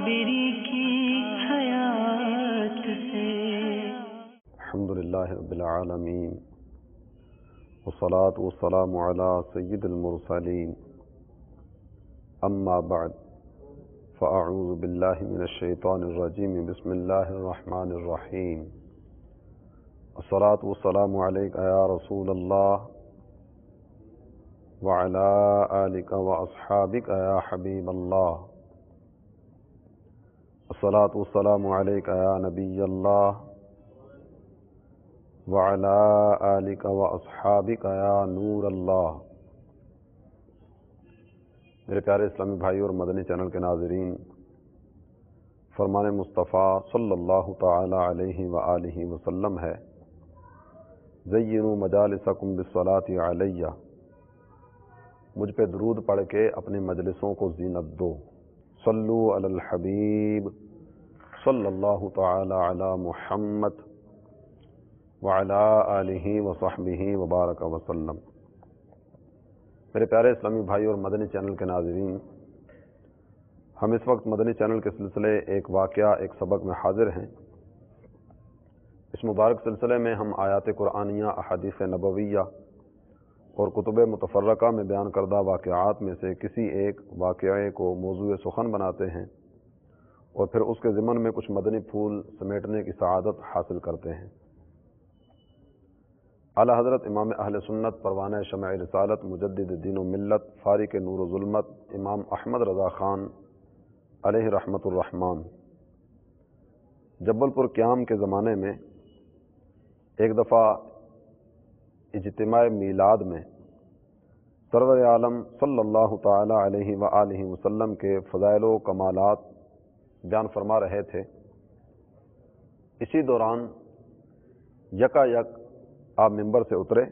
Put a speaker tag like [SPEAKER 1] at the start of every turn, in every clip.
[SPEAKER 1] صابری کی حیات سے۔
[SPEAKER 2] الحمدللہ رب العالمین والصلاة والسلام علی سید المرسلین، اما بعد فاعوذ باللہ من الشیطان الرجیم، بسم اللہ الرحمن الرحیم۔ الصلاة والسلام علیک یا رسول اللہ وعلی آلک واصحابک یا حبیب اللہ۔ الصلاة والسلام علیک یا نبی اللہ وعلی آلک واصحابک یا نور اللہ۔ میرے پیارے اسلامی بھائی اور مدنی چینل کے ناظرین، فرمان مصطفیٰ صلی اللہ تعالی علیہ وآلہ وسلم ہے، زینوا مجالسکم بالصلاۃ علیہ، مجھ پہ درود پڑھ کے اپنی مجلسوں کو زینت دو۔ صلو علی الحبیب صلی اللہ تعالی علی محمد وعلی آلہ وصحبہ وبارک وسلم۔ میرے پیارے اسلامی بھائی اور مدنی چینل کے ناظرین، ہم اس وقت مدنی چینل کے سلسلے ایک واقعہ ایک سبق میں حاضر ہیں۔ اس مبارک سلسلے میں ہم آیات قرآنیہ، احادیث نبویہ اور کتب متفرقہ میں بیان کردہ واقعات میں سے کسی ایک واقعے کو موضوع سخن بناتے ہیں اور پھر اس کے ضمن میں کچھ مدنی پھول سمیٹنے کی سعادت حاصل کرتے ہیں۔ اعلیٰ حضرت امام اہل سنت، پروانہ شمع رسالت، مجدد دین و ملت، فارق نور و ظلمت، امام احمد رضا خان علیہ رحمت الرحمن، جبل پور قیام کے زمانے میں ایک دفعہ اجتماع میلاد میں سرور عالم صلی اللہ تعالی علیہ وآلہ وسلم کے فضائل و کمالات بیان فرما رہے تھے۔ اسی دوران یکا یک آپ ممبر سے اترے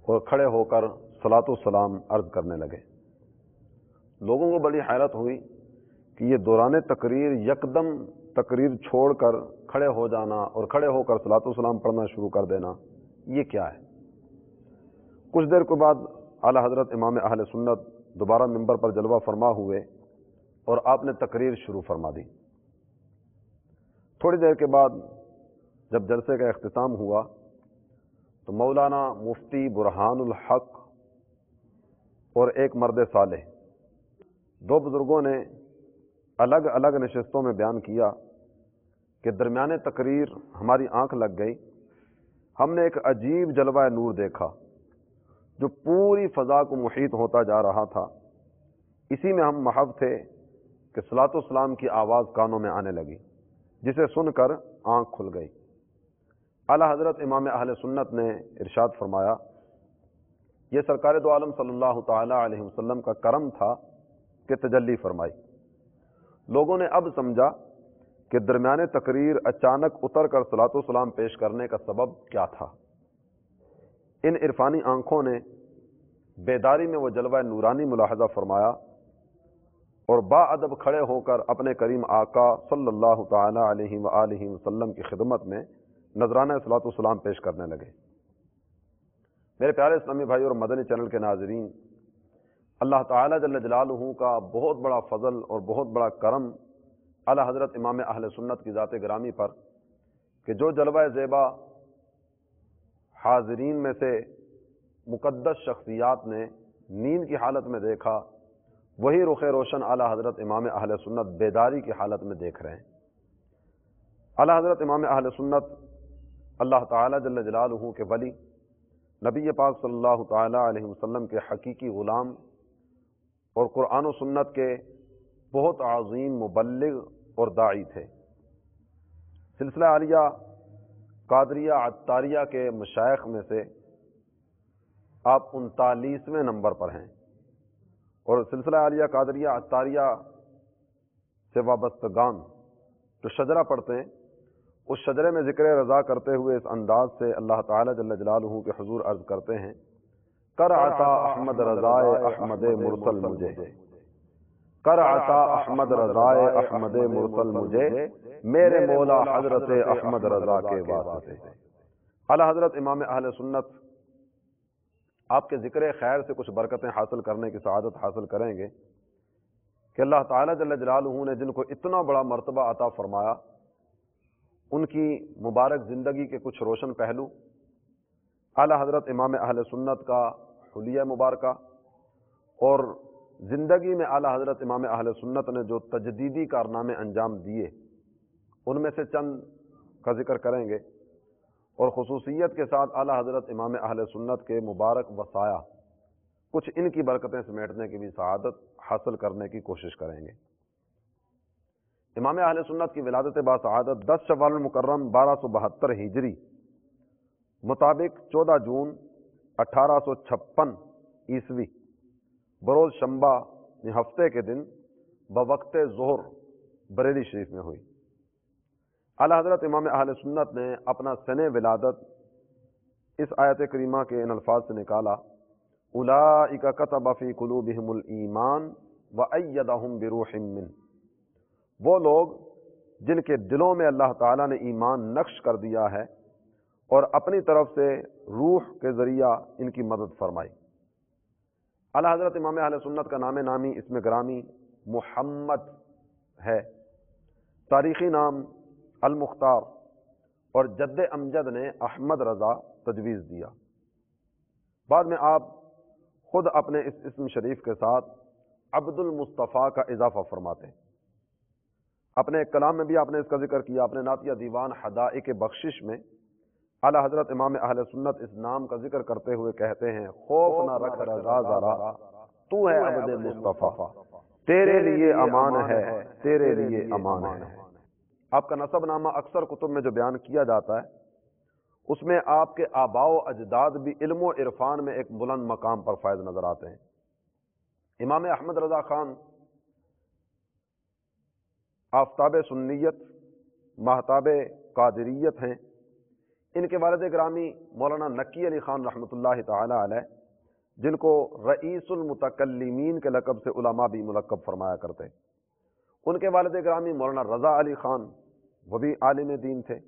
[SPEAKER 2] اور کھڑے ہو کر صلاۃ والسلام عرض کرنے لگے۔ لوگوں کو بڑی حیرت ہوئی کہ یہ دوران تقریر یکدم تقریر چھوڑ کر کھڑے ہو جانا اور کھڑے ہو کر صلاۃ والسلام پڑھنا شروع کر دینا، یہ کیا ہے؟ کچھ دیر کے بعد اعلیٰ حضرت امام اہل سنت دوبارہ ممبر پر جلوہ فرما ہوئے اور آپ نے تقریر شروع فرما دی۔ تھوڑی دیر کے بعد جب جلسے کا اختتام ہوا تو مولانا مفتی برہان الحق اور ایک مرد صالح، دو بزرگوں نے الگ الگ نشستوں میں بیان کیا کہ درمیان تقریر ہماری آنکھ لگ گئی، ہم نے ایک عجیب جلوہ نور دیکھا جو پوری فضا کو محیط ہوتا جا رہا تھا۔ اسی میں ہم محو تھے کہ صلاۃ والسلام کی آواز کانوں میں آنے لگی، جسے سن کر آنکھ کھل گئی۔ اعلیٰ حضرت امام اہل سنت نے ارشاد فرمایا، یہ سرکار دو عالم صلی اللہ تعالی علیہ وسلم کا کرم تھا کہ تجلی فرمائی۔ لوگوں نے اب سمجھا کہ درمیان تقریر اچانک اتر کر صلاۃ والسلام پیش کرنے کا سبب کیا تھا۔ ان عرفانی آنکھوں نے بیداری میں وہ جلوہ نورانی ملاحظہ فرمایا اور با ادب کھڑے ہو کر اپنے کریم آقا صلی اللہ تعالی علیہ وآلہ وسلم کی خدمت میں نذرانہ صلاۃ والسلام پیش کرنے لگے۔ میرے پیارے اسلامی بھائی اور مدنی چینل کے ناظرین، اللہ تعالی جل جلالہ کا بہت بڑا فضل اور بہت بڑا کرم اعلیٰ حضرت امام اہل سنت کی ذات گرامی پر کہ جو جلوہ زیبا حاضرین میں سے مقدس شخصیات نے نیند کی حالت میں دیکھا، وہی رخ روشن اعلیٰ حضرت امام اہل سنت بیداری کی حالت میں دیکھ رہے ہیں۔ اعلیٰ حضرت امام اہل سنت اللہ تعالی جل جلالہ کے ولی، نبی پاک صلی اللہ تعالی علیہ وسلم کے حقیقی غلام اور قرآن و سنت کے بہت عظیم مبلغ اور داعی تھے۔ سلسلہ عالیہ قادریہ عطاریہ کے مشائخ میں سے آپ 39ویں نمبر پر ہیں، اور سلسلہ عالیہ قادریہ عطاریہ سے وابستگان جو شجرہ پڑھتے ہیں، اس شجرے میں ذکر رضا کرتے ہوئے اس انداز سے اللہ تعالی جل جلالہ کے حضور عرض کرتے ہیں، کر عطا احمد رضائے احمد مرسل مجھے، کر عطا احمد رضائے احمد مرسل مجھے، میرے مولا حضرت احمد رضا کے واسطے۔ اعلیٰ حضرت امام اہل سنت آپ کے ذکر خیر سے کچھ برکتیں حاصل کرنے کی سعادت حاصل کریں گے کہ اللہ تعالیٰ جل جلالہ نے جن کو اتنا بڑا مرتبہ عطا فرمایا، ان کی مبارک زندگی کے کچھ روشن پہلو، اعلیٰ حضرت امام اہل سنت کا حلیہ مبارکہ، اور زندگی میں اعلیٰ حضرت امام اہل سنت نے جو تجدیدی کارنامے انجام دیے، ان میں سے چند کا ذکر کریں گے، اور خصوصیت کے ساتھ اعلیٰ حضرت امام اہل سنت کے مبارک وصایا، کچھ ان کی برکتیں سمیٹنے کی بھی سعادت حاصل کرنے کی کوشش کریں گے۔ امام اہل سنت کی ولادت باسعادت 10 شوال المکرم 1272 ہجری مطابق 14 جون 1856 عیسوی بروز شنبہ ہفتے کے دن بوقت ظہر بریلی شریف میں ہوئی۔ اعلیٰ حضرت امام اہل سنت نے اپنا سن ولادت اس آیت کریمہ کے ان الفاظ سے نکالا، اولئک کتب فی قلوبہم الایمان وایدہم بروح منہ، وہ لوگ جن کے دلوں میں اللہ تعالیٰ نے ایمان نقش کر دیا ہے اور اپنی طرف سے روح کے ذریعہ ان کی مدد فرمائی۔ اعلیٰ حضرت امام اہل سنت کا نام نامی اسم گرامی محمد ہے، تاریخی نام المختار، اور جد امجد نے احمد رضا تجویز دیا۔ بعد میں آپ خود اپنے اس اسم شریف کے ساتھ عبد المصطفیٰ کا اضافہ فرماتے ہیں۔ اپنے ایک کلام میں بھی آپ نے اس کا ذکر کیا، اپنے نعتیہ دیوان حدائق بخشش میں اعلیٰ حضرت امام اہل سنت اس نام کا ذکر کرتے ہوئے کہتے ہیں، خوف نہ رکھ رضا ذرا، تو ہے عبد مصطفیٰ، تیرے لیے امان ہے، تیرے لیے امان ہے۔ آپ کا نسب نامہ اکثر کتب میں جو بیان کیا جاتا ہے، اس میں آپ کے آباء و اجداد بھی علم و عرفان میں ایک بلند مقام پر فائز نظر آتے ہیں۔ امام احمد رضا خان آفتاب سنیت، ماہتاب قادریت ہیں۔ ان کے والد گرامی مولانا نکی علی خان رحمۃ اللہ تعالی علیہ، جن کو رئیس المتکلمین کے لقب سے علماء بھی ملقب فرمایا کرتے، ان کے والد گرامی مولانا رضا علی خان، وہ بھی عالم دین تھے۔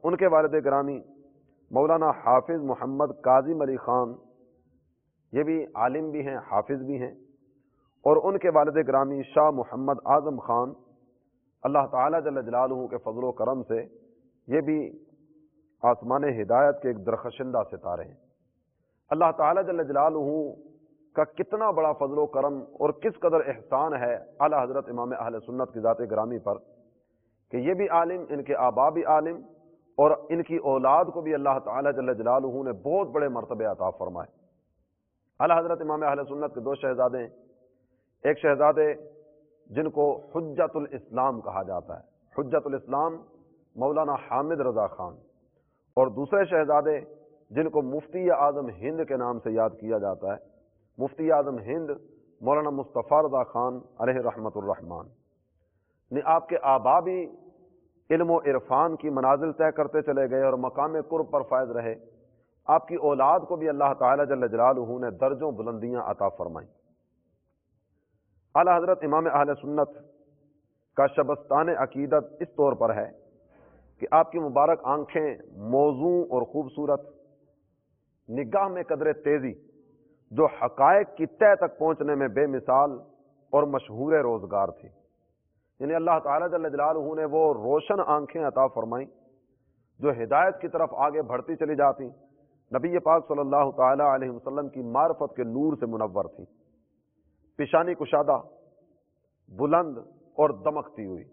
[SPEAKER 2] ان کے والد گرامی مولانا حافظ محمد کاظم علی خان، یہ بھی عالم بھی ہیں، حافظ بھی ہیں۔ اور ان کے والد گرامی شاہ محمد اعظم خان، اللہ تعالیٰ جل جلالہ کے فضل و کرم سے یہ بھی آسمان ہدایت کے ایک درخشندہ ستارے ہیں۔ اللہ تعالیٰ جل جلالہ کا کتنا بڑا فضل و کرم اور کس قدر احسان ہے اعلیٰ حضرت امام اہل سنت کی ذات گرامی پر، کہ یہ بھی عالم، ان کے آبا بھی عالم، اور ان کی اولاد کو بھی اللہ تعالیٰ جل جلالہ نے بہت بڑے مرتبے عطا فرمائے۔ اعلیٰ حضرت امام اہل سنت کے 2 شہزادے ہیں، ایک شہزادے جن کو حجت الاسلام کہا جاتا ہے، حجت الاسلام مولانا حامد رضا خان، اور دوسرے شہزادے جن کو مفتی اعظم ہند کے نام سے یاد کیا جاتا ہے، مفتی اعظم ہند مولانا مصطفیٰ رضا خان علیہ رحمت الرحمان۔ آپ کے آبا بھی علم و عرفان کی منازل طے کرتے چلے گئے اور مقام قرب پر فائز رہے، آپ کی اولاد کو بھی اللہ تعالیٰ جل جلالہ نے درجوں بلندیاں عطا فرمائیں۔ اعلیٰ حضرت امام اہل سنت کا شبستان عقیدت اس طور پر ہے کہ آپ کی مبارک آنکھیں موزوں اور خوبصورت، نگاہ میں قدر تیزی، جو حقائق کی تہ تک پہنچنے میں بے مثال اور مشہور روزگار تھی۔ یعنی اللہ تعالیٰ جل جلالہ نے وہ روشن آنکھیں عطا فرمائیں جو ہدایت کی طرف آگے بڑھتی چلی جاتی، نبی پاک صلی اللہ تعالیٰ علیہ وسلم کی معرفت کے نور سے منور تھی، پیشانی کشادہ، بلند اور دمکتی ہوئی،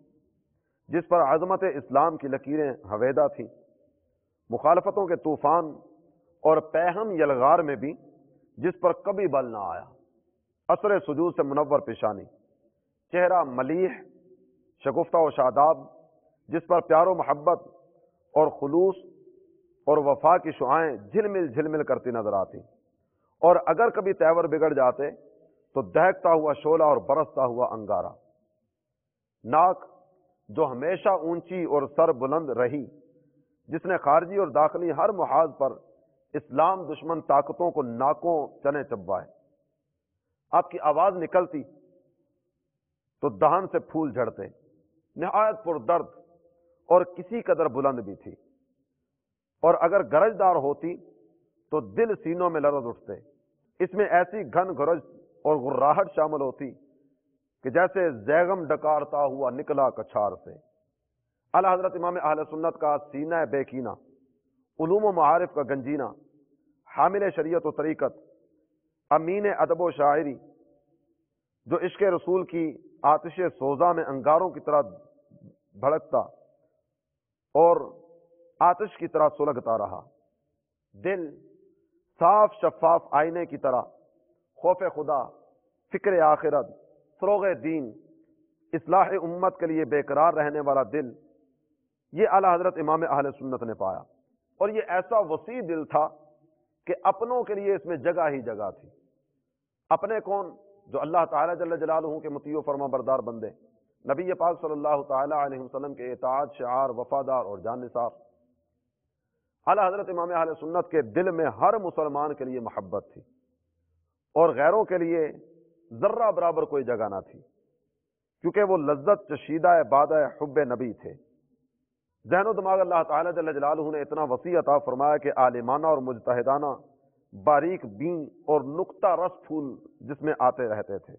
[SPEAKER 2] جس پر عظمت اسلام کی لکیریں حویدہ تھیں، مخالفتوں کے طوفان اور پیہم یلغار میں بھی جس پر کبھی بل نہ آیا، اثر سجود سے منور پیشانی، چہرہ ملیح، شگفتہ و شاداب، جس پر پیار و محبت اور خلوص اور وفا کی شعائیں جھلمل جھلمل کرتی نظر آتی، اور اگر کبھی تیور بگڑ جاتے تو دہکتا ہوا شعلہ اور برستا ہوا انگارہ، ناک جو ہمیشہ اونچی اور سر بلند رہی، جس نے خارجی اور داخلی ہر محاذ پر اسلام دشمن طاقتوں کو ناکوں چنے چبائے، آپ کی آواز نکلتی تو دہن سے پھول جھڑتے، نہایت پر درد اور کسی قدر بلند بھی تھی، اور اگر گرجدار ہوتی تو دل سینوں میں لرز اٹھتے، اس میں ایسی گھن گرج اور غراہٹ شامل ہوتی کہ جیسے زیغم ڈکارتا ہوا نکلا کچھار سے۔ اعلیٰ حضرت امام اہل سنت کا سینہ بے کینہ، علوم و معارف کا گنجینہ، حامل شریعت و طریقت، امین ادب و شاعری، جو عشق رسول کی آتش سوزاں میں انگاروں کی طرح بھڑکتا اور آتش کی طرح سلگتا رہا، دل صاف شفاف آئینے کی طرح، خوف خدا، فکر آخرت، فروغ دین، اصلاح امت کے لیے بے قرار رہنے والا دل، یہ اعلیٰ حضرت امام اہل سنت نے پایا۔ اور یہ ایسا وسیع دل تھا کہ اپنوں کے لیے اس میں جگہ ہی جگہ تھی۔ اپنے کون؟ جو اللہ تعالیٰ جل جلالہ کے مطیع و فرما بردار بندے، نبی پاک صلی اللہ تعالیٰ علیہ وسلم کے اطاعت شعار، وفادار اور جان نثار۔ اعلیٰ حضرت امام اہل سنت کے دل میں ہر مسلمان کے لیے محبت تھی اور غیروں کے لیے ذرہ برابر کوئی جگہ نہ تھی، کیونکہ وہ لذت چشیدہ بادہ حب نبی تھے۔ ذہن و دماغ اللہ تعالیٰ جل جلالہ نے اتنا وسیع عطا فرمایا کہ عالمانہ اور مجتہدانہ باریک بین اور نقطہ رس پھول جس میں آتے رہتے تھے۔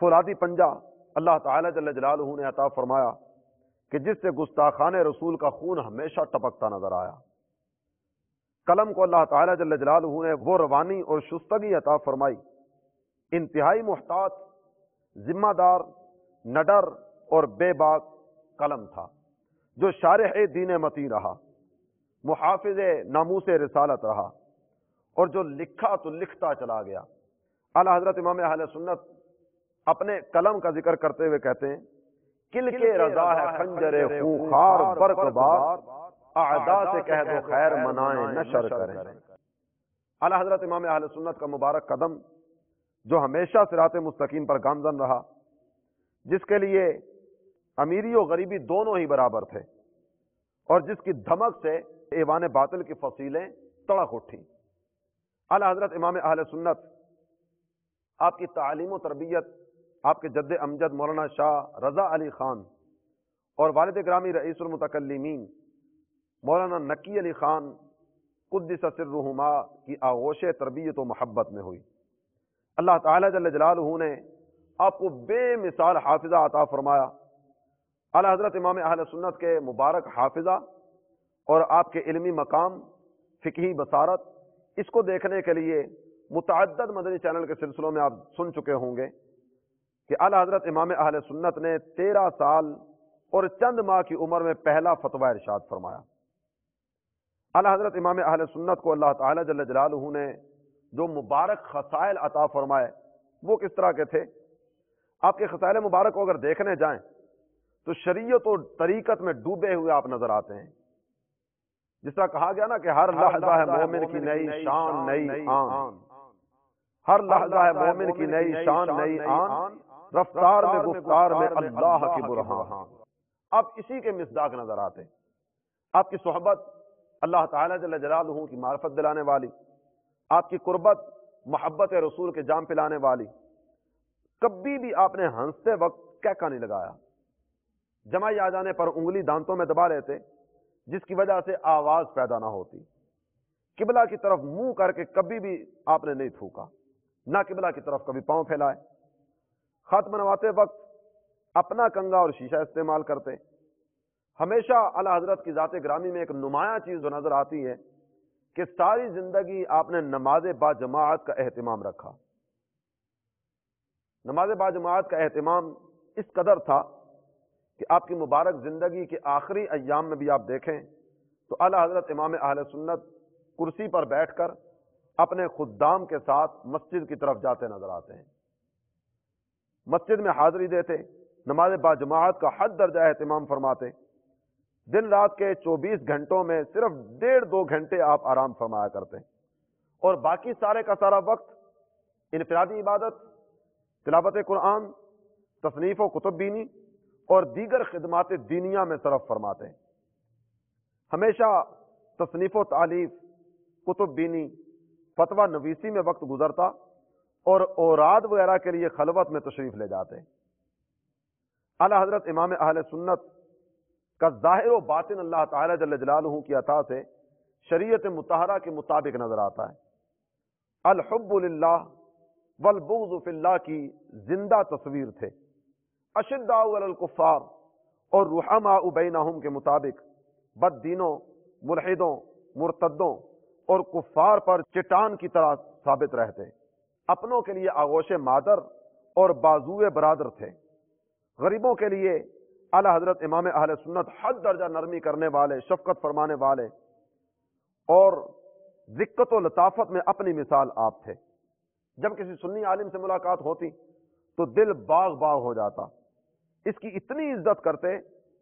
[SPEAKER 2] فولادی پنجہ اللہ تعالیٰ جل جلالہ نے عطا فرمایا کہ جس سے گستاخان رسول کا خون ہمیشہ ٹپکتا نظر آیا۔ قلم کو اللہ تعالیٰ جل جلالہ نے وہ روانی اور شستگی عطا فرمائی، انتہائی محتاط، ذمہ دار، نڈر اور بے باک قلم تھا، جو شارح دین متین رہا، محافظ ناموس رسالت رہا، اور جو لکھا تو لکھتا چلا گیا۔ اعلیٰ حضرت امام اہل سنت اپنے قلم کا ذکر کرتے ہوئے کہتے ہیں، کل کے رضا ہے خنجر خونخوار برق بار، اعداء سے کہہ دو خیر منائیں نہ شر کریں۔ اعلیٰ حضرت امام اہل سنت کا مبارک قدم جو ہمیشہ صراط مستقیم پر گامزن رہا، جس کے لیے امیری و غریبی دونوں ہی برابر تھے، اور جس کی دھمک سے ایوان باطل کی فصیلیں تڑک اٹھیں۔ اعلیٰ حضرت امام اہل سنت، آپ کی تعلیم و تربیت آپ کے جد امجد مولانا شاہ رضا علی خان اور والد گرامی رئیس المتکلمین مولانا نقی علی خان قدس سرہما کی آغوش تربیت و محبت میں ہوئی۔ اللہ تعالیٰ جل جلالہ نے آپ کو بے مثال حافظہ عطا فرمایا۔ اعلیٰ حضرت امام اہل سنت کے مبارک حافظہ اور آپ کے علمی مقام، فقہی بصارت، اس کو دیکھنے کے لیے متعدد مدنی چینل کے سلسلوں میں آپ سن چکے ہوں گے کہ اعلیٰ حضرت امام اہل سنت نے 13 سال اور چند ماہ کی عمر میں پہلا فتویٰ ارشاد فرمایا۔ اعلیٰ حضرت امام اہل سنت کو اللہ تعالیٰ جل جلالہ نے جو مبارک خصائل عطا فرمائے وہ کس طرح کے تھے؟ آپ کے خصائل مبارک کو اگر دیکھنے جائیں تو شریعت و طریقت میں ڈوبے ہوئے آپ نظر آتے ہیں۔ جس طرح کہا گیا نا کہ ہر لحظہ ہے مومن کی نئی شان نئی آن، ہر لحظہ ہے مومن کی نئی شان نئی آن، رفتار میں گفتار میں اللہ کی برہان۔ آپ اسی کے مصداق نظر آتے ہیں۔ آپ کی صحبت اللہ تعالیٰ جل جلالہ کی معرفت دلانے والی، آپ کی قربت محبت رسول کے جام پلانے والی۔ کبھی بھی آپ نے ہنستے وقت کہکا نہیں لگایا، جمائی آ جانے پر انگلی دانتوں میں دبا لیتے جس کی وجہ سے آواز پیدا نہ ہوتی۔ قبلہ کی طرف منہ کر کے کبھی بھی آپ نے نہیں تھوکا، نہ قبلہ کی طرف کبھی پاؤں پھیلائے۔ خط بنواتے وقت اپنا کنگا اور شیشہ استعمال کرتے۔ ہمیشہ اعلیٰ حضرت کی ذات گرامی میں ایک نمایاں چیز جو نظر آتی ہے کہ ساری زندگی آپ نے نماز با جماعت کا اہتمام رکھا۔ نماز با جماعت کا اہتمام اس قدر تھا کہ آپ کی مبارک زندگی کے آخری ایام میں بھی آپ دیکھیں تو اعلیٰ حضرت امام اہل سنت کرسی پر بیٹھ کر اپنے خدام کے ساتھ مسجد کی طرف جاتے نظر آتے ہیں، مسجد میں حاضری دیتے، نماز با جماعت کا حد درجہ اہتمام فرماتے۔ دن رات کے 24 گھنٹوں میں صرف 1.5-2 گھنٹے آپ آرام فرمایا کرتے، اور باقی سارے کا سارا وقت انفرادی عبادت، تلاوت قرآن، تصنیف و کتب بینی اور دیگر خدمات دینیہ میں صرف فرماتے ہیں۔ ہمیشہ تصنیف و تعلیف، کتب بینی، فتویٰ نویسی میں وقت گزرتا اور اوراد وغیرہ کے لیے خلوت میں تشریف لے جاتے۔ اعلیٰ حضرت امام اہل سنت کا ظاہر و باطن اللہ تعالیٰ جل جلالہ کی عطا سے شریعت مطہرہ کے مطابق نظر آتا ہے۔ الحب للہ والبغض فی اللہ کی زندہ تصویر تھے. اشداء علی الکفار اور رحماء بینہم کے مطابق بد دینوں، ملحدوں، مرتدوں اور کفار پر چٹان کی طرح ثابت رہتے. اپنوں کے لیے آغوش مادر اور بازوئے برادر تھے. غریبوں کے لیے اعلی حضرت امام اہل سنت حد درجہ نرمی کرنے والے، شفقت فرمانے والے اور دقت و لطافت میں اپنی مثال آپ تھے. جب کسی سنی عالم سے ملاقات ہوتی تو دل باغ باغ ہو جاتا. اس کی اتنی عزت کرتے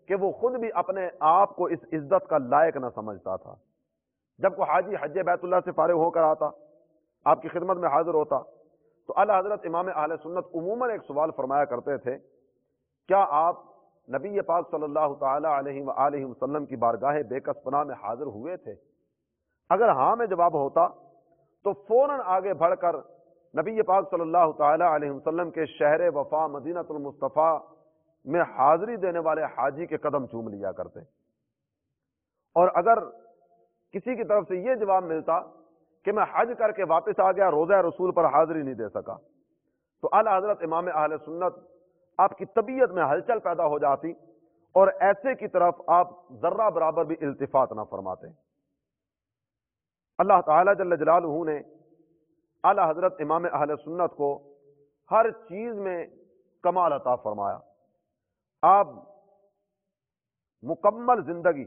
[SPEAKER 2] کہ وہ خود بھی اپنے آپ کو اس عزت کا لائق نہ سمجھتا تھا. جب کوئی حاجی حج بیت اللہ سے فارغ ہو کر آتا، آپ کی خدمت میں حاضر ہوتا، تو اعلی حضرت امام اہل سنت عموماً ایک سوال فرمایا کرتے تھے، کیا آپ نبی پاک صلی اللہ تعالی علیہ وآلہ وسلم کی بارگاہ بے کس پناہ میں حاضر ہوئے تھے؟ اگر ہاں میں جواب ہوتا تو فوراً آگے بڑھ کر نبی پاک صلی اللہ تعالی علیہ وسلم کے شہر وفا مدینۃ المصطفیٰ میں حاضری دینے والے حاجی کے قدم چوم لیا کرتے. اور اگر کسی کی طرف سے یہ جواب ملتا کہ میں حج کر کے واپس آ گیا، روضہ رسول پر حاضری نہیں دے سکا، تو اعلی حضرت امام اہل سنت آپ کی طبیعت میں ہلچل پیدا ہو جاتی اور ایسے کی طرف آپ ذرہ برابر بھی التفات نہ فرماتے. اللہ تعالی جل جلالہ نے اعلی حضرت امام اہل سنت کو ہر چیز میں کمال عطا فرمایا. آپ مکمل زندگی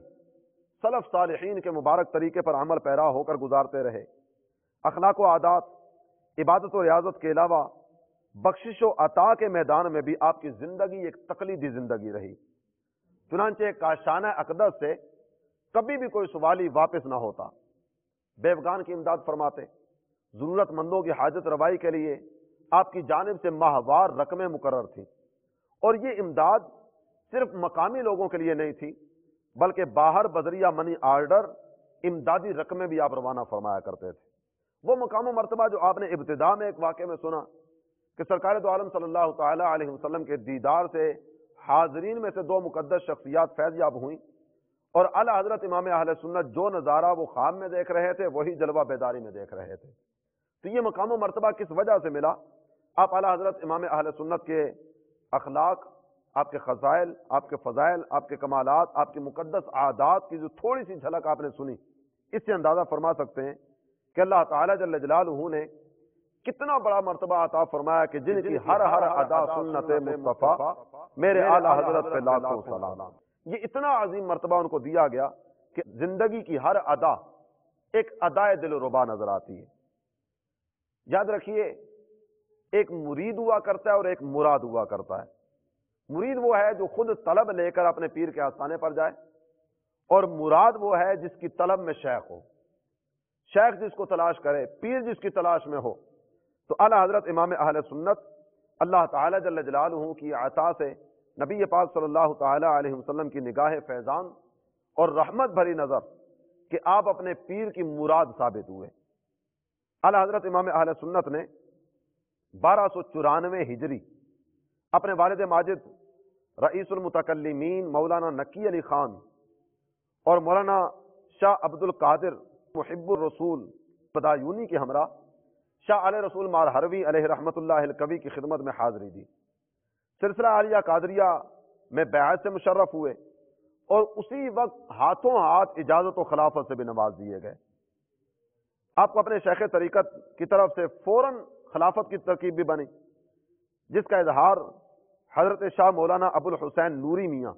[SPEAKER 2] سلف صالحین کے مبارک طریقے پر عمل پیرا ہو کر گزارتے رہے. اخلاق و عادات، عبادت و ریاضت کے علاوہ بخشش و عطا کے میدان میں بھی آپ کی زندگی ایک تقلیدی زندگی رہی. چنانچہ کاشانہ اقدس سے کبھی بھی کوئی سوالی واپس نہ ہوتا. بیوگان کی امداد فرماتے، ضرورت مندوں کی حاجت روائی کے لیے آپ کی جانب سے ماہوار رقمیں مقرر تھیں. اور یہ امداد صرف مقامی لوگوں کے لیے نہیں تھی، بلکہ باہر بذریعہ منی آرڈر امدادی رقمیں بھی آپ روانہ فرمایا کرتے تھے. وہ مقام و مرتبہ جو آپ نے ابتدا میں ایک واقعے میں سنا کہ سرکار دو عالم صلی اللہ تعالی علیہ وسلم کے دیدار سے حاضرین میں سے دو مقدس شخصیات فیض یاب ہوئیں، اور اعلی حضرت امام اہل سنت جو نظارہ وہ خواب میں دیکھ رہے تھے وہی جلوہ بیداری میں دیکھ رہے تھے. تو یہ مقام و مرتبہ کس وجہ سے ملا؟ آپ اعلی حضرت امام اہل سنت کے اخلاق، آپ کے خزائل، آپ کے فضائل، آپ کے کمالات، آپ کی مقدس عادات کی جو تھوڑی سی جھلک آپ نے سنی، اس سے اندازہ فرما سکتے ہیں کہ اللہ تعالی جل جلالہ نے کتنا بڑا مرتبہ عطا فرمایا کہ جن کی ہر ہر ادا سنت مصطفیٰ میرے اعلی حضرت پہ لاکھوں سلام. یہ اتنا عظیم مرتبہ ان کو دیا گیا کہ زندگی کی ہر ادا ایک ادائے دل و ربا نظر آتی ہے. یاد رکھیے، ایک مرید ہوا کرتا ہے اور ایک مراد ہوا کرتا ہے. مرید وہ ہے جو خود طلب لے کر اپنے پیر کے آستانے پر جائے، اور مراد وہ ہے جس کی طلب میں شیخ ہو. شیخ جس کو تلاش کرے، پیر جس کی تلاش میں ہو. تو اعلی حضرت امام اہل سنت اللہ تعالی جل جلالہ کی عطا سے نبی پاک صلی اللہ تعالی علیہ وسلم کی نگاہ فیضان اور رحمت بھری نظر کہ آپ اپنے پیر کی مراد ثابت ہوئے. اعلی حضرت امام اہل سنت نے 1294 ہجری اپنے والد ماجد رئیس المتکلمین مولانا نقی علی خان اور مولانا شاہ عبد القادر محب الرسول بدایونی کے ہمراہ شاہ علیہ رسول مار حروی علیہ رحمت اللہ الکوی کی خدمت میں حاضری دی. سلسلہ عالیہ قادریہ میں بیعت سے مشرف ہوئے اور اسی وقت ہاتھوں ہاتھ اجازت و خلافت سے بھی نواز دیے گئے. آپ کو اپنے شیخ طریقت کی طرف سے فوراً خلافت کی ترکیب بھی بنی، جس کا اظہار حضرت شاہ مولانا ابو الحسین نوری میاں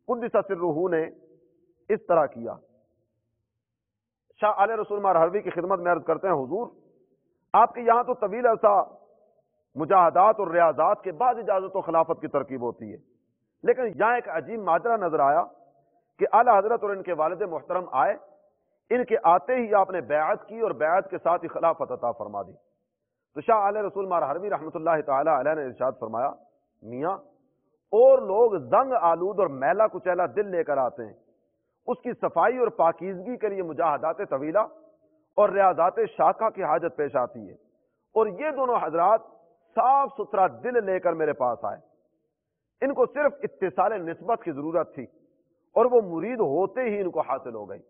[SPEAKER 2] قدس سرہ نے اس طرح کیا. شاہ علیہ رسول مار حروی کی خدمت میں عرض کرتے ہیں، حضور آپ کے یہاں تو طویل عرصہ مجاہدات اور ریاضات کے بعد اجازت و خلافت کی ترکیب ہوتی ہے، لیکن یہاں ایک عجیب ماجرا نظر آیا کہ اعلیٰ حضرت اور ان کے والد محترم آئے، ان کے آتے ہی آپ نے بیعت کی اور بیعت کے ساتھ ہی خلافت عطا فرما دی. تو شاہ علیہ رسول مار حروی رحمۃ اللہ تعالی علیہ نے ارشاد فرمایا، میاں اور لوگ زنگ آلود اور میلا کچیلا دل لے کر آتے ہیں، اس کی صفائی اور پاکیزگی کے لیے مجاہدات طویلہ اور ریاضات شاخہ کی حاجت پیش آتی ہے، اور یہ دونوں حضرات صاف ستھرا دل لے کر میرے پاس آئے. ان کو صرف اتصال نسبت کی ضرورت تھی اور وہ مرید ہوتے ہی ان کو حاصل ہو گئی.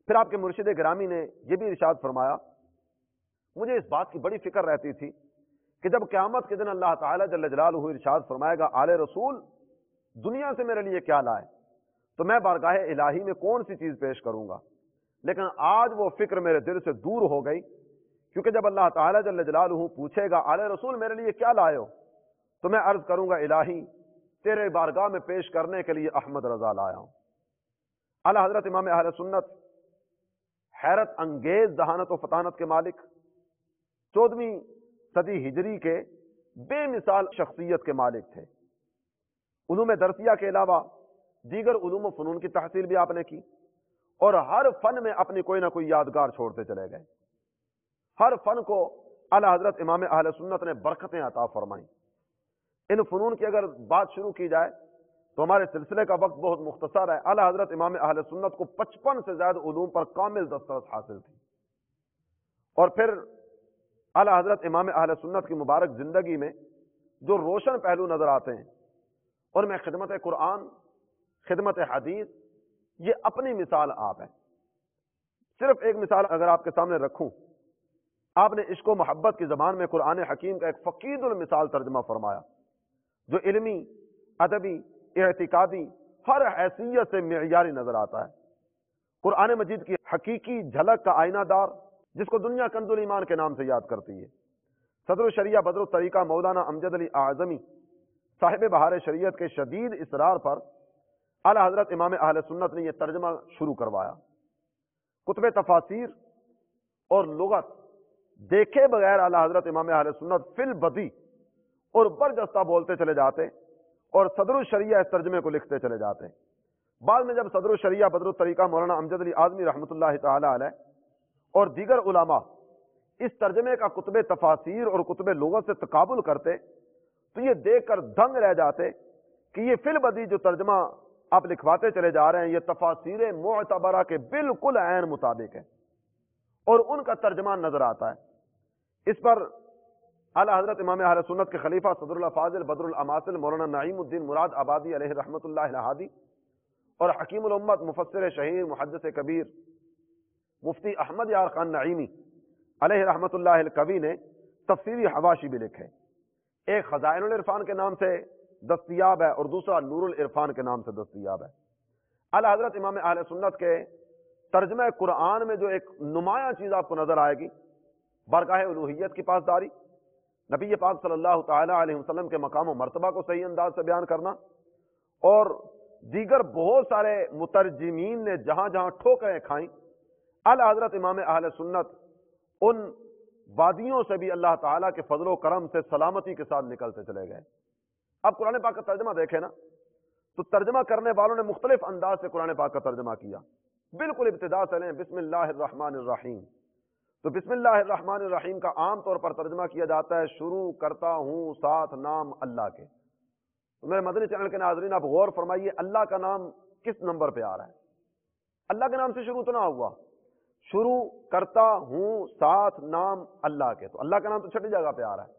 [SPEAKER 2] پھر آپ کے مرشد گرامی نے یہ بھی ارشاد فرمایا، مجھے اس بات کی بڑی فکر رہتی تھی کہ جب قیامت کے دن اللہ تعالیٰ جل جلالہ ارشاد فرمائے گا آل رسول دنیا سے میرے لیے کیا لائے، تو میں بارگاہ الہی میں کون سی چیز پیش کروں گا؟ لیکن آج وہ فکر میرے دل سے دور ہو گئی، کیونکہ جب اللہ تعالیٰ جل جلالہ پوچھے گا آل رسول میرے لیے کیا لائے ہو، تو میں عرض کروں گا الہی تیرے بارگاہ میں پیش کرنے کے لیے احمد رضا لایا ہوں۔ اعلیٰ حضرت امام اہل سنت حیرت انگیز ذہانت و فطانت کے مالک، 14ویں صدی ہجری کے بے مثال شخصیت کے مالک تھے۔ علوم درسیہ کے علاوہ دیگر علوم و فنون کی تحصیل بھی آپ نے کی، اور ہر فن میں اپنی کوئی نہ کوئی یادگار چھوڑتے چلے گئے۔ ہر فن کو اعلیٰ حضرت امام اہل سنت نے برکتیں عطا فرمائیں۔ ان فنون کی اگر بات شروع کی جائے تو ہمارے سلسلے کا وقت بہت مختصر ہے۔ اعلیٰ حضرت امام اہل سنت کو 55 سے زیادہ علوم پر کامل دسترس حاصل تھی، اور پھر اعلیٰ حضرت امام اہل سنت کی مبارک زندگی میں جو روشن پہلو نظر آتے ہیں ان میں خدمت قرآن، خدمت حدیث، یہ اپنی مثال آپ ہے۔ صرف ایک مثال اگر آپ کے سامنے رکھوں، آپ نے عشق و محبت کی زبان میں قرآن حکیم کا ایک فقید المثال ترجمہ فرمایا، جو علمی، ادبی، اعتقادی ہر حیثیت سے معیاری نظر آتا ہے۔ قرآن مجید کی حقیقی جھلک کا آئینہ دار، جس کو دنیا کنز الایمان کے نام سے یاد کرتی ہے، صدر الشریعہ بدر الطریقہ مولانا امجد علی اعظمی صاحب بہار شریعت کے شدید اصرار پر اعلیٰ حضرت امام اہل سنت نے یہ ترجمہ شروع کروایا۔ کتب تفاسیر اور لغت دیکھے بغیر اعلیٰ حضرت امام اہل سنت فی البدی اور برجستہ بولتے چلے جاتے، اور صدر الشریعہ اس ترجمے کو لکھتے چلے جاتے۔ بعد میں جب صدر الشریعہ بدر الطریقہ مولانا امجد علی اعظمی رحمۃ اللہ تعالی علیہ اور دیگر علماء اس ترجمے کا کتب تفاسیر اور کتب لغت سے تقابل کرتے تو یہ دیکھ کر دنگ رہ جاتے کہ یہ فی البدی جو ترجمہ آپ لکھواتے چلے جا رہے ہیں یہ تفاسیر معتبرہ کے بالکل عین مطابق ہے، اور ان کا ترجمہ نظر آتا ہے۔ اس پر اعلیٰ حضرت امام اہل سنت کے خلیفہ صدر الفاضل بدر الاماثل مولانا نعیم الدین مراد آبادی علیہ رحمۃ اللہ الہادی اور حکیم الامت مفسر شہیر محدث کبیر مفتی احمد یار خان نعیمی علیہ رحمۃ اللہ الکوی نے تفسیری حواشی بھی لکھے۔ ایک خزائن العرفان کے نام سے دستیاب ہے اور دوسرا نور العرفان کے نام سے دستیاب ہے۔ اعلیٰ حضرت امام اہل سنت کے ترجمہ قرآن میں جو ایک نمایاں چیز آپ کو نظر آئے گی، بارگاہ الوہیت کی پاسداری، نبی پاک صلی اللہ تعالی علیہ وسلم کے مقام و مرتبہ کو صحیح انداز سے بیان کرنا، اور دیگر بہت سارے مترجمین نے جہاں جہاں ٹھوکریں کھائیں، اعلیٰ حضرت امام اہل سنت ان وادیوں سے بھی اللہ تعالیٰ کے فضل و کرم سے سلامتی کے ساتھ نکلتے چلے گئے۔ اب قرآن پاک کا ترجمہ دیکھیں نا، تو ترجمہ کرنے والوں نے مختلف انداز سے قرآن پاک کا ترجمہ کیا۔ بالکل ابتدا سے لیں بسم اللہ الرحمن الرحیم، تو بسم اللہ الرحمن الرحیم کا عام طور پر ترجمہ کیا جاتا ہے شروع کرتا ہوں ساتھ نام اللہ کے۔ تو میرے مدنی چینل کے ناظرین آپ غور فرمائیے، اللہ کا نام کس نمبر پہ آ رہا ہے؟ اللہ کے نام سے شروع تو نہ ہوا، شروع کرتا ہوں ساتھ نام اللہ کے، تو اللہ کا نام تو چھٹی جگہ پہ آ رہا ہے۔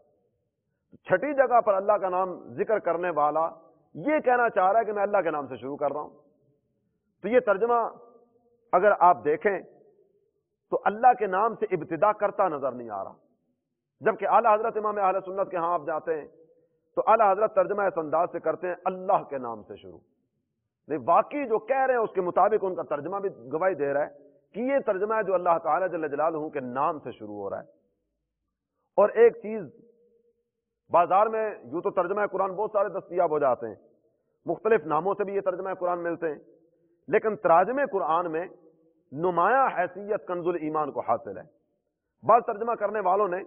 [SPEAKER 2] چھٹی جگہ پر اللہ کا نام ذکر کرنے والا یہ کہنا چاہ رہا ہے کہ میں اللہ کے نام سے شروع کر رہا ہوں۔ تو یہ ترجمہ اگر آپ دیکھیں تو اللہ کے نام سے ابتدا کرتا نظر نہیں آ رہا، جبکہ اعلیٰ حضرت امام اہل سنت کے ہاں آپ جاتے ہیں تو اعلیٰ حضرت ترجمہ اس انداز سے کرتے ہیں اللہ کے نام سے شروع۔ نہیں، واقعی جو کہہ رہے ہیں اس کے مطابق ان کا ترجمہ بھی گواہی دے رہا ہے کہ یہ ترجمہ ہے جو اللہ تعالیٰ جل جلالہ کے نام سے شروع ہو رہا ہے۔ اور ایک چیز، بازار میں یوں تو ترجمہ قرآن بہت سارے دستیاب ہو جاتے ہیں، مختلف ناموں سے بھی یہ ترجمہ قرآن ملتے ہیں، لیکن تراجم قرآن میں نمایاں حیثیت کنز الایمان کو حاصل ہے۔ بعض ترجمہ کرنے والوں نے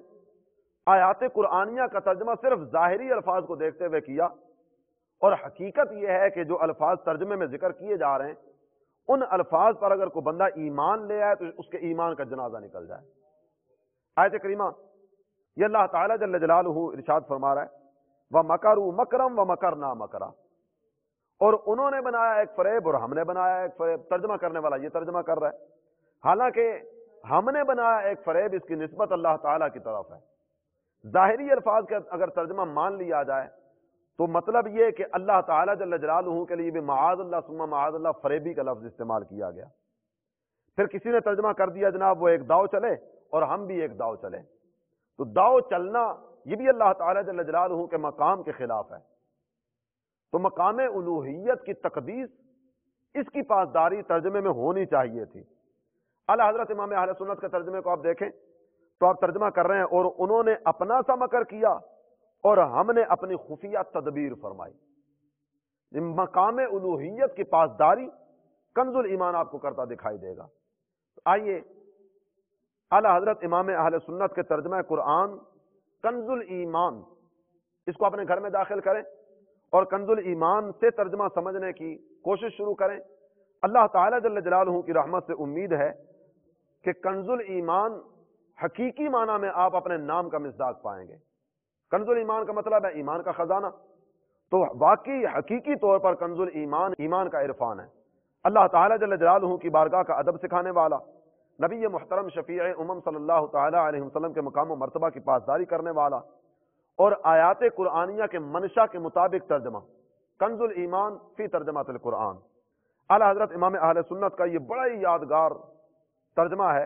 [SPEAKER 2] آیات قرآنیہ کا ترجمہ صرف ظاہری الفاظ کو دیکھتے ہوئے کیا، اور حقیقت یہ ہے کہ جو الفاظ ترجمے میں ذکر کیے جا رہے ہیں ان الفاظ پر اگر کوئی بندہ ایمان لے آئے تو اس کے ایمان کا جنازہ نکل جائے۔ آیت کریمہ یہ اللہ تعالیٰ جل جلالہ ارشاد فرما رہا ہے وَمَكَرُوا مَكْرًا وَمَكَرْنَا مَكْرًا، اور انہوں نے بنایا ایک فریب اور ہم نے بنایا ایک فریب۔ ترجمہ کرنے والا یہ ترجمہ کر رہا ہے، حالانکہ ہم نے بنایا ایک فریب اس کی نسبت اللہ تعالیٰ کی طرف ہے۔ ظاہری الفاظ کا اگر ترجمہ مان لیا جائے تو مطلب یہ کہ اللہ تعالیٰ جل جلالہ کے لیے بھی معاذ اللہ ثم معاذ اللہ فریبی کا لفظ استعمال کیا گیا۔ پھر کسی نے ترجمہ کر دیا جناب وہ ایک داؤ چلے اور ہم بھی ایک داؤ چلے، تو داؤ چلنا یہ بھی اللہ تعالیٰ جل جلالہ کے مقام کے خلاف ہے۔ تو مقام الوہیت کی تقدیس، اس کی پاسداری ترجمے میں ہونی چاہیے تھی۔ اعلیٰ حضرت امام اہل سنت کے ترجمے کو آپ دیکھیں تو آپ ترجمہ کر رہے ہیں، اور انہوں نے اپنا سا مکر کیا اور ہم نے اپنی خفیہ تدبیر فرمائی۔ مقام الوہیت کی پاسداری کنز الایمان آپ کو کرتا دکھائی دے گا۔ تو آئیے اعلیٰ حضرت امام اہل سنت کے ترجمہ قرآن کنز الایمان، اس کو اپنے گھر میں داخل کریں اور کنز الایمان سے ترجمہ سمجھنے کی کوشش شروع کریں۔ اللہ تعالیٰ جل جلالہ کی رحمت سے امید ہے کہ کنز الایمان حقیقی معنی میں آپ اپنے نام کا مصداق پائیں گے۔ کنز الایمان کا مطلب ہے ایمان کا خزانہ، تو واقعی حقیقی طور پر کنز الایمان ایمان کا عرفان ہے۔ اللہ تعالیٰ جل جلالہ کی بارگاہ کا ادب سکھانے والا، نبی محترم شفیع امم صلی اللہ تعالیٰ علیہ وسلم کے مقام و مرتبہ کی پاسداری کرنے والا، اور آیات قرآنیہ کے منشا کے مطابق ترجمہ، کنز الایمان فی ترجمہ القرآن۔ اعلیٰ حضرت امام اہل سنت کا یہ بڑا ہی یادگار ترجمہ ہے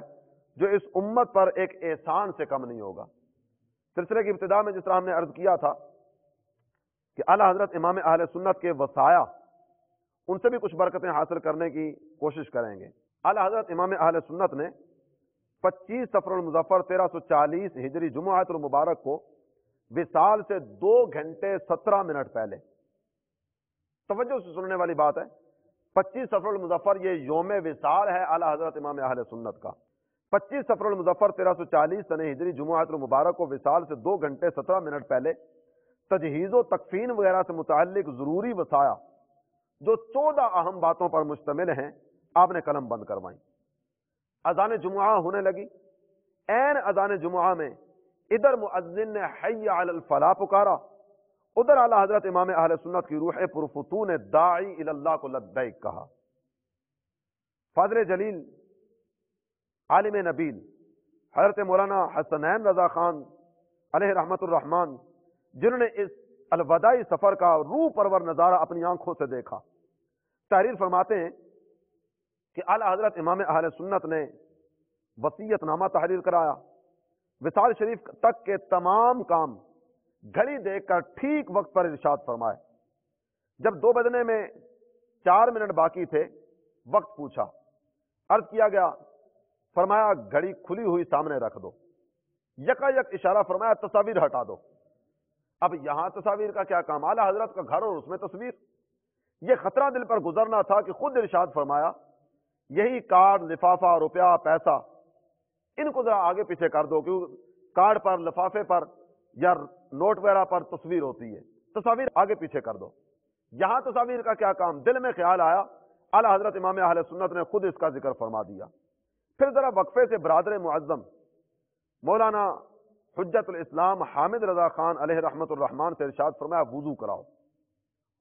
[SPEAKER 2] جو اس امت پر ایک احسان سے کم نہیں ہوگا۔ سلسلے کی ابتدا میں جس طرح ہم نے عرض کیا تھا کہ اعلیٰ حضرت امام اہل سنت کے وصایا، ان سے بھی کچھ برکتیں حاصل کرنے کی کوشش کریں گے۔ اعلیٰ حضرت امام اہل سنت نے 25 صفر المظفر 1340 ہجری جمعۃ المبارک کو وصال سے 2 گھنٹے 17 منٹ پہلے، توجہ سے سننے والی بات ہے، 25 صفر المظفر یہ یوم وصال ہے اعلیٰ حضرت امام اہل سنت کا۔ 25 صفر المظفر 1340 سنہ ہجری جمعۃ المبارک کو وصال سے 2 گھنٹے 17 منٹ پہلے تجہیز و تکفین وغیرہ سے متعلق ضروری وصایا جو 14 اہم باتوں پر مشتمل ہیں، آپ نے قلم بند کروائیں۔ اذان جمعہ ہونے لگی، عین اذان جمعہ میں ادھر مؤذن نے حی علی الفلاح پکارا، ادھر اعلیٰ حضرت امام اہل سنت کی روح پرفتون نے داعی الی اللہ کو لبیک کہا۔ فاضل جلیل عالم نبیل حضرت مولانا حسنین رضا خان علیہ رحمت الرحمن، جنہوں نے اس الوداعی سفر کا روح پرور نظارہ اپنی آنکھوں سے دیکھا، تحریر فرماتے ہیں کہ اعلیٰ حضرت امام اہل سنت نے وصیت نامہ تحریر کرایا، وصال شریف تک کے تمام کام گھڑی دیکھ کر ٹھیک وقت پر ارشاد فرمائے۔ جب 2 بجنے میں 4 منٹ باقی تھے، وقت پوچھا، عرض کیا گیا، فرمایا گھڑی کھلی ہوئی سامنے رکھ دو، یکا یک اشارہ فرمایا تصاویر ہٹا دو۔ اب یہاں تصاویر کا کیا کام، اعلیٰ حضرت کا گھر اور اس میں تصویر، یہ خطرہ دل پر گزرنا تھا کہ خود ارشاد فرمایا یہی کارڈ، لفافہ، روپیہ، پیسہ، ان کو ذرا آگے پیچھے کر دو، کیونکہ کارڈ پر، لفافے پر یا نوٹ وغیرہ پر تصویر ہوتی ہے، تصاویر آگے پیچھے کر دو۔ یہاں تصاویر کا کیا کام، دل میں خیال آیا، اعلیٰ حضرت امام اہل سنت نے خود اس کا ذکر فرما دیا۔ پھر ذرا وقفے سے برادر معظم مولانا حجت الاسلام حامد رضا خان علیہ رحمت الرحمن سے ارشاد فرمایا وضو کراؤ،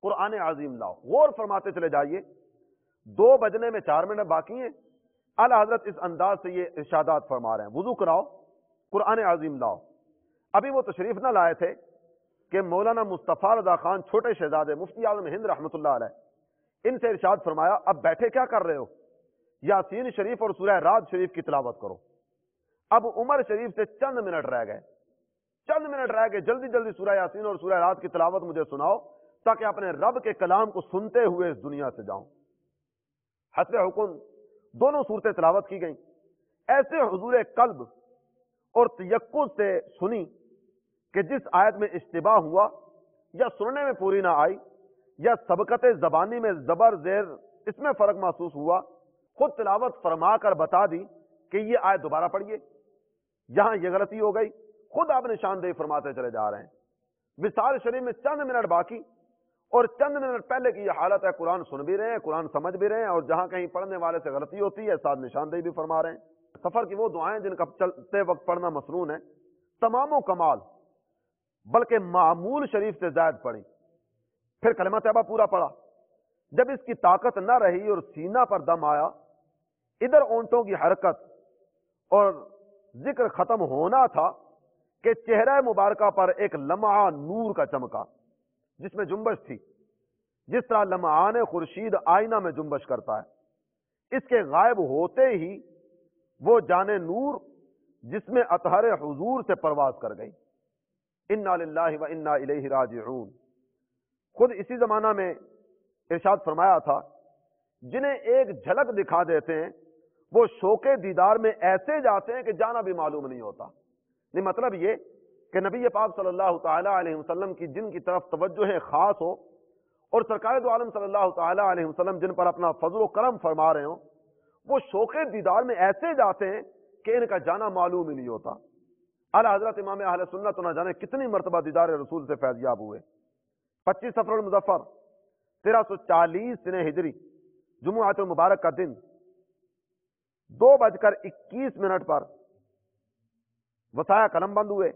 [SPEAKER 2] قرآن عظیم لاؤ۔ غور فرماتے چلے جائیے، 2 بجنے میں 4 منٹ باقی ہیں، اعلیٰ حضرت اس انداز سے یہ ارشادات فرما رہے ہیں، وضو کراؤ، قرآن عظیم لاؤ۔ ابھی وہ تشریف نہ لائے تھے کہ مولانا مصطفیٰ رضا خان چھوٹے شہزادے مفتی اعظم ہند رحمۃ اللہ علیہ، ان سے ارشاد فرمایا اب بیٹھے کیا کر رہے ہو، یاسین شریف اور سورہ رعد شریف کی تلاوت کرو۔ اب عمر شریف سے چند منٹ رہ گئے، جلدی جلدی سورہ یاسین اور سورہ رعد کی تلاوت مجھے سناؤ تاکہ اپنے رب کے کلام کو سنتے ہوئے اس دنیا سے جاؤں۔ حسب حکم دونوں صورتیں تلاوت کی گئیں، ایسے حضور قلب اور تیقظ سے سنی کہ جس آیت میں اشتباہ ہوا یا سننے میں پوری نہ آئی یا سبقت زبانی میں زبر زیر اس میں فرق محسوس ہوا، خود تلاوت فرما کر بتا دی کہ یہ آیت دوبارہ پڑھیے، یہاں یہ غلطی ہو گئی، خود آپ نشاندہی فرماتے چلے جا رہے ہیں۔ وصال شریف میں چند منٹ باقی اور چند منٹ پہلے کی یہ حالت ہے، قرآن سن بھی رہے ہیں، قرآن سمجھ بھی رہے ہیں، اور جہاں کہیں پڑھنے والے سے غلطی ہوتی ہے ساتھ نشاندہی بھی فرما رہے ہیں۔ سفر کی وہ دعائیں جن کا چلتے وقت پڑھنا مسنون ہے، تمام و کمال بلکہ معمول شریف سے زائد پڑھی، پھر کلمہ طیبہ پورا پڑھا۔ جب اس کی طاقت نہ رہی اور سینہ پر دم آیا، ادھر اونٹوں کی حرکت اور ذکر ختم ہونا تھا کہ چہرہ مبارکہ پر ایک لمعہ نور کا چمکا جس میں جنبش تھی، جس طرح لمعان خورشید آئینہ میں جنبش کرتا ہے۔ اس کے غائب ہوتے ہی وہ جان نور جس میں اطہر حضور سے پرواز کر گئی۔ انا للہ و انا الیہ راجعون۔ خود اسی زمانہ میں ارشاد فرمایا تھا، جنہیں ایک جھلک دکھا دیتے ہیں وہ شوق دیدار میں ایسے جاتے ہیں کہ جانا بھی معلوم نہیں ہوتا۔ نہیں مطلب یہ کہ نبی پاک صلی اللہ تعالی علیہ وسلم کی جن کی طرف توجہ خاص ہو اور سرکار دو عالم صلی اللہ تعالی علیہ وسلم جن پر اپنا فضل و کرم فرما رہے ہوں، وہ شوق دیدار میں ایسے جاتے ہیں کہ ان کا جانا معلوم ہی نہیں ہوتا۔ اعلیٰ حضرت امام اہل سنت نہ جانے کتنی مرتبہ دیدار رسول سے فیضیاب ہوئے۔ 25 صفر المظفر 1340 سنہ ہجری جمعۃ المبارک کا دن 2:21 پر وسایہ قلم بند ہوئے،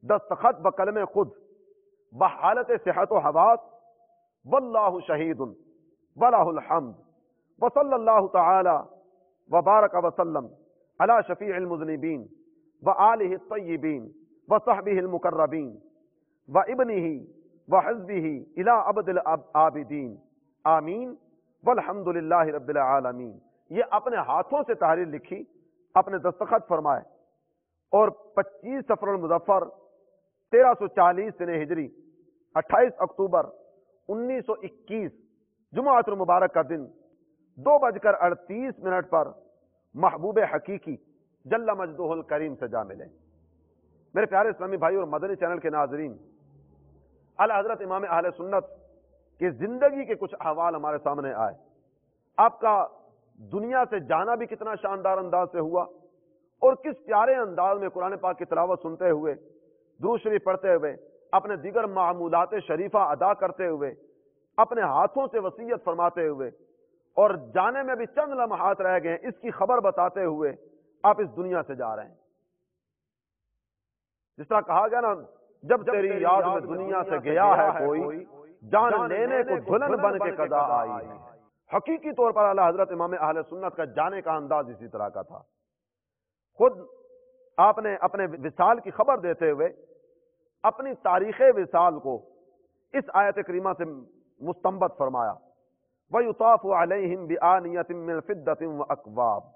[SPEAKER 2] دستخط بقلم خود بحالت صحت و حواس، واللہ شہید ولہ الحمد، وصلی اللہ تعالی وبارک وسلم علی شفیع المذنبین وآلہ الطیبین وصحبہ المقربین وابنہ وحزبہ الی ابد العابدین آمین والحمد للہ رب العالمین۔ یہ اپنے ہاتھوں سے تحریر لکھی، اپنے دستخط فرمائے، اور 25 صفر المظفر 1340 سنہ ہجری 28 اکتوبر 1921 جمعۃ المبارک کا دن 2:38 پر محبوب حقیقی جل مجدہ الکریم سے جا ملے۔ میرے پیارے اسلامی بھائی اور مدنی چینل کے ناظرین، اعلیٰ حضرت امام اہل سنت کی زندگی کے کچھ احوال ہمارے سامنے آئے۔ آپ کا دنیا سے جانا بھی کتنا شاندار انداز سے ہوا، اور کس پیارے انداز میں قرآن پاک کی تلاوت سنتے ہوئے، درود شریف پڑھتے ہوئے، اپنے دیگر معمولات شریفہ ادا کرتے ہوئے، اپنے ہاتھوں سے وصیت فرماتے ہوئے، اور جانے میں بھی چند لمحات رہ گئے اس کی خبر بتاتے ہوئے آپ اس دنیا سے جا رہے ہیں۔ جس طرح کہا گیا نا، جب تیری یاد میں دنیا سے گیا ہے کوئی، جان لینے کو دلہن بن کے قضا آئی ہے۔ حقیقی طور پر اعلیٰ حضرت امام اہل سنت کا جانے کا انداز اسی طرح کا تھا۔ خود آپ نے اپنے وصال کی خبر دیتے ہوئے اپنی تاریخ وصال کو اس آیت کریمہ سے مستنبط فرمایا، وَيُطَافُ عَلَيْهِمْ بِآنِيَةٍ مِّن فِضَّةٍ وَأَكْوَابٍ۔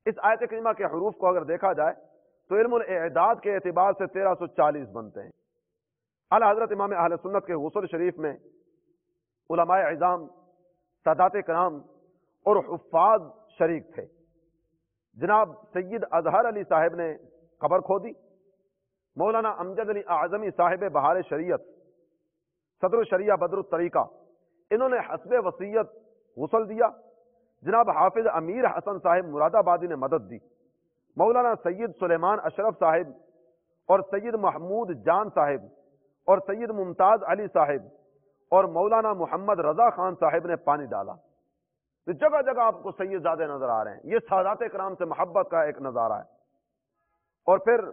[SPEAKER 2] اس آیت کریمہ کے حروف کو اگر دیکھا جائے تو علم الاعداد کے اعتبار سے 1340 بنتے ہیں۔ اعلیٰ حضرت امام اہل سنت کے غسل شریف میں علماء اعظام، سادات کرام اور حفاظ شریک تھے۔ جناب سید اظہر علی صاحب نے قبر کھودی، مولانا امجد علی اعظمی صاحب بہار شریعت، صدر الشریعہ بدر الطریقہ، انہوں نے حسب وصیت غسل دیا۔ جناب حافظ امیر حسن صاحب مراد آبادی نے مدد دی۔ مولانا سید سلیمان اشرف صاحب اور سید محمود جان صاحب اور سید ممتاز علی صاحب اور مولانا محمد رضا خان صاحب نے پانی ڈالا۔ تو جگہ جگہ آپ کو سید زادے نظر آ رہے ہیں۔ یہ سادات کرام سے محبت کا ایک نظارہ ہے۔ اور پھر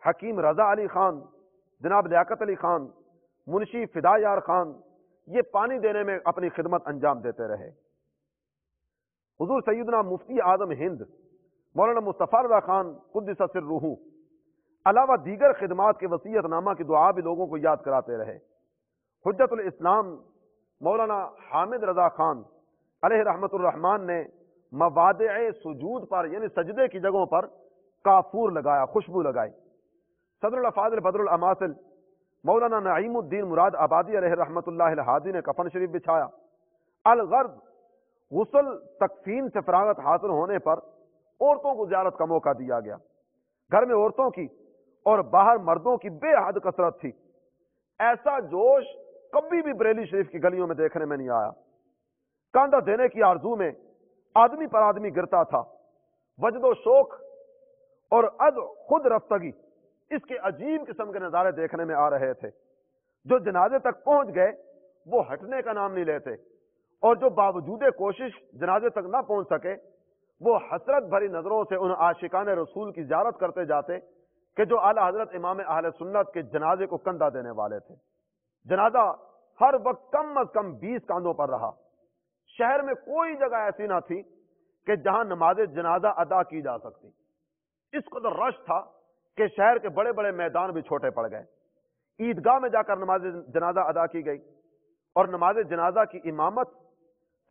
[SPEAKER 2] حکیم رضا علی خان، جناب لیاقت علی خان، منشی فدا یار خان، یہ پانی دینے میں اپنی خدمت انجام دیتے رہے۔ حضور سیدنا مفتی اعظم ہند مولانا مصطفیٰ رضا خان قدس سرہ علاوہ دیگر خدمات کے وصیت نامہ کی دعا بھی لوگوں کو یاد کراتے رہے۔ حجت الاسلام مولانا حامد رضا خان علیہ رحمت الرحمن نے مواضع سجود پر یعنی سجدے کی جگہوں پر کافور لگایا، خوشبو لگائی۔ صدر الافاضل بدر الاماثل مولانا نعیم الدین مراد آبادی علیہ رحمت اللہ الہادی نے کفن شریف بچھایا۔ الغرض غسل تکفین سے فراغت حاصل ہونے پر عورتوں کو زیارت کا موقع دیا گیا۔ گھر میں عورتوں کی اور باہر مردوں کی بے حد کثرت تھی۔ ایسا جوش کبھی بھی بریلی شریف کی گلیوں میں دیکھنے میں نہیں آیا۔ کاندھا دینے کی آرزو میں آدمی پر آدمی گرتا تھا۔ وجد و شوق اور از خود رفتگی، اس کے عجیب قسم کے نظارے دیکھنے میں آ رہے تھے۔ جو جنازے تک پہنچ گئے وہ ہٹنے کا نام نہیں لیتے، اور جو باوجود کوشش جنازے تک نہ پہنچ سکے وہ حسرت بھری نظروں سے ان عاشقان رسول کی زیارت کرتے جاتے کہ جو اعلیٰ حضرت امام اہل سنت کے جنازے کو کندھا دینے والے تھے۔ جنازہ ہر وقت کم از کم 20 کاندھوں پر رہا۔ شہر میں کوئی جگہ ایسی نہ تھی کہ جہاں نماز جنازہ ادا کی جا سکتی۔ اس قدر رش تھا کہ شہر کے بڑے بڑے میدان بھی چھوٹے پڑ گئے۔ عیدگاہ میں جا کر نماز جنازہ ادا کی گئی، اور نماز جنازہ کی امامت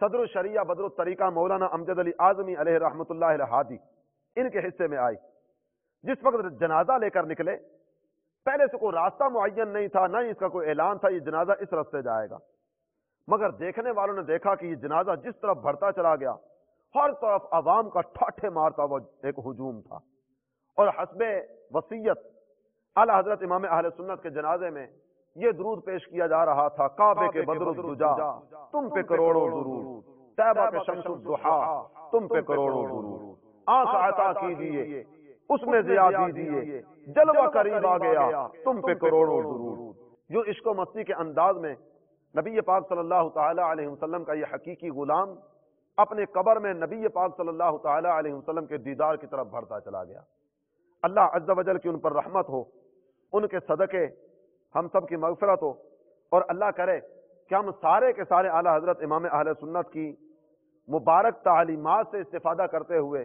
[SPEAKER 2] صدر الشریعہ بدر الطریقہ مولانا امجد علی اعظمی علیہ رحمت اللہ الہادی ان کے حصے میں آئی۔ جس وقت جنازہ لے کر نکلے پہلے سے کوئی راستہ معین نہیں تھا، نہ ہی اس کا کوئی اعلان تھا یہ جنازہ اس راستے جائے گا، مگر دیکھنے والوں نے دیکھا کہ یہ جنازہ جس طرف بڑھتا چلا گیا، ہر طرف عوام کا ٹھاٹھے مارتا ہوا ایک ہجوم تھا، اور حسب وصیت اعلی حضرت امام اہل سنت کے جنازے میں یہ درود پیش کیا جا رہا تھا: کعبے کے بدر الدجا تم پہ کروڑوں درود، طیبہ کے شمس الضحا تم پہ کروڑوں درود، آنکھ عطا کیجیے اس میں ضیاء دیجیے، جلوہ قریب آ گیا تم پہ کروڑوں درود۔ جو عشق و مستی کے انداز میں نبی پاک صلی اللہ تعالی علیہ وسلم کا یہ حقیقی غلام اپنے قبر میں نبی پاک صلی اللہ تعالی علیہ وسلم کے دیدار کی طرف بڑھتا چلا گیا۔ اللہ عز و جل کی ان پر رحمت ہو، ان کے صدقے ہم سب کی مغفرت ہو، اور اللہ کرے کہ ہم سارے کے سارے اعلی حضرت امام اہل سنت کی مبارک تعلیمات سے استفادہ کرتے ہوئے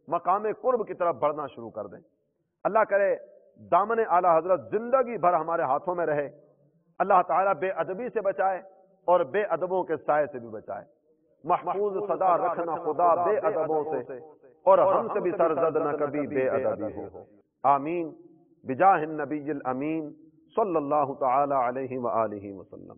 [SPEAKER 2] مقام قرب کی طرف بڑھنا شروع کر دیں۔ اللہ کرے دامن اعلی حضرت زندگی بھر ہمارے ہاتھوں میں رہے، اللہ تعالیٰ بے ادبی سے بچائے اور بے ادبوں کے سائے سے بھی بچائے، محفوظ صدا رکھنا خدا بے ادبوں سے، اور ہم سے بھی سرزد نہ کبھی بے ادبی ہو، آمین بجاہ النبی الامین صلی اللہ تعالی علیہ وآلہ وسلم۔